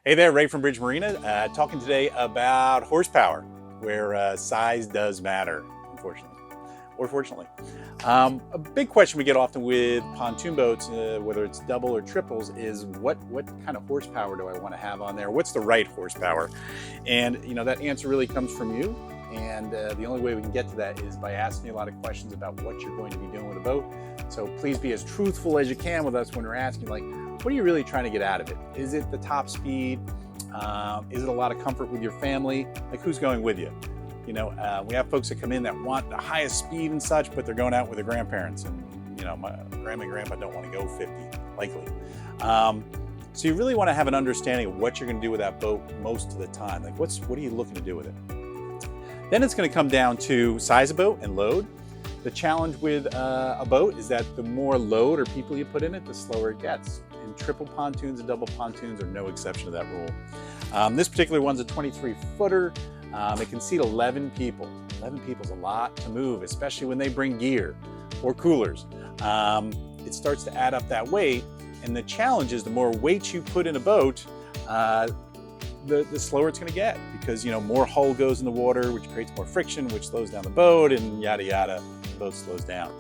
Hey there, Ray from Bridge Marina, talking today about horsepower, where size does matter, unfortunately, or fortunately. A big question we get often with pontoon boats, whether it's double or triples, is what kind of horsepower do I want to have on there? What's the right horsepower? And that answer really comes from you. And the only way we can get to that is by asking you a lot of questions about what you're going to be doing with a boat. So please be as truthful as you can with us when we're asking, like, what are you really trying to get out of it? Is it the top speed? Is it a lot of comfort with your family? Like, who's going with you? We have folks that come in that want the highest speed and such, but they're going out with their grandparents, and my grandma and grandpa don't want to go 50, likely. So you really want to have an understanding of what you're going to do with that boat most of the time. Like, what are you looking to do with it? Then it's going to come down to size of boat and load. The challenge with a boat is that the more load or people you put in it, the slower it gets. And triple pontoons and double pontoons are no exception to that rule. This particular one's a 23-footer. It can seat 11 people. 11 people is a lot to move, especially when they bring gear or coolers. It starts to add up that weight, and the challenge is the more weight you put in a boat, the slower it's going to get, because more hull goes in the water, which creates more friction, which slows down the boat, and yada yada, the boat slows down.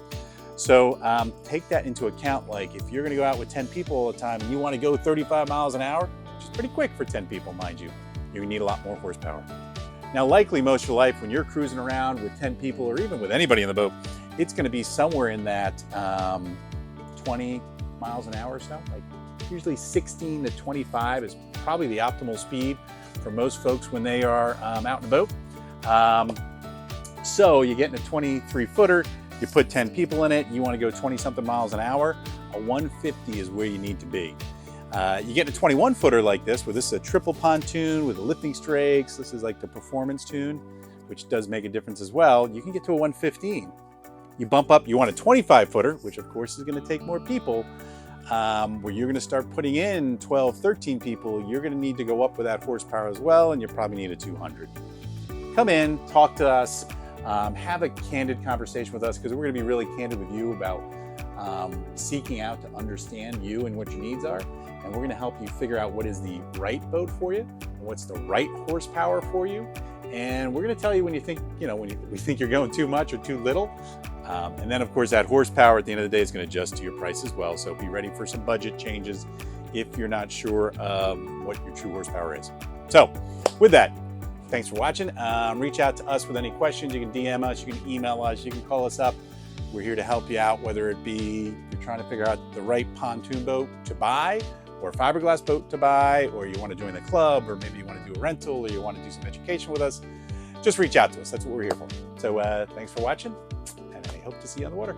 So take that into account. Like, if you're going to go out with 10 people all the time and you want to go 35 miles an hour, which is pretty quick for 10 people, mind you, you need a lot more horsepower. Now, likely most of your life, when you're cruising around with 10 people or even with anybody in the boat, it's going to be somewhere in that 20 miles an hour or so. Like, usually 16 to 25 is probably the optimal speed for most folks when they are out in the boat. So you get in a 23-footer, you put 10 people in it, you want to go 20-something miles an hour, a 150 is where you need to be. You get in a 21-footer like this, where this is a triple pontoon with the lifting strakes. This is like the performance tune, which does make a difference as well. You can get to a 115. You bump up, you want a 25-footer, which of course is going to take more people, where you're going to start putting in 12, 13 people. You're going to need to go up with that horsepower as well, and you probably need a 200. Come in, talk to us, have a candid conversation with us, because we're going to be really candid with you about seeking out to understand you and what your needs are. And we're going to help you figure out what is the right boat for you, and what's the right horsepower for you. And we're going to tell you when you think, when we think you're going too much or too little. And then, of course, that horsepower at the end of the day is going to adjust to your price as well. So be ready for some budget changes if you're not sure what your true horsepower is. So with that, thanks for watching. Reach out to us with any questions. You can DM us, you can email us, you can call us up. We're here to help you out, whether it be you're trying to figure out the right pontoon boat to buy, or a fiberglass boat to buy, or you want to join the club, or maybe you want to do a rental, or you want to do some education with us. Just reach out to us. That's what we're here for. So thanks for watching, and I hope to see you on the water.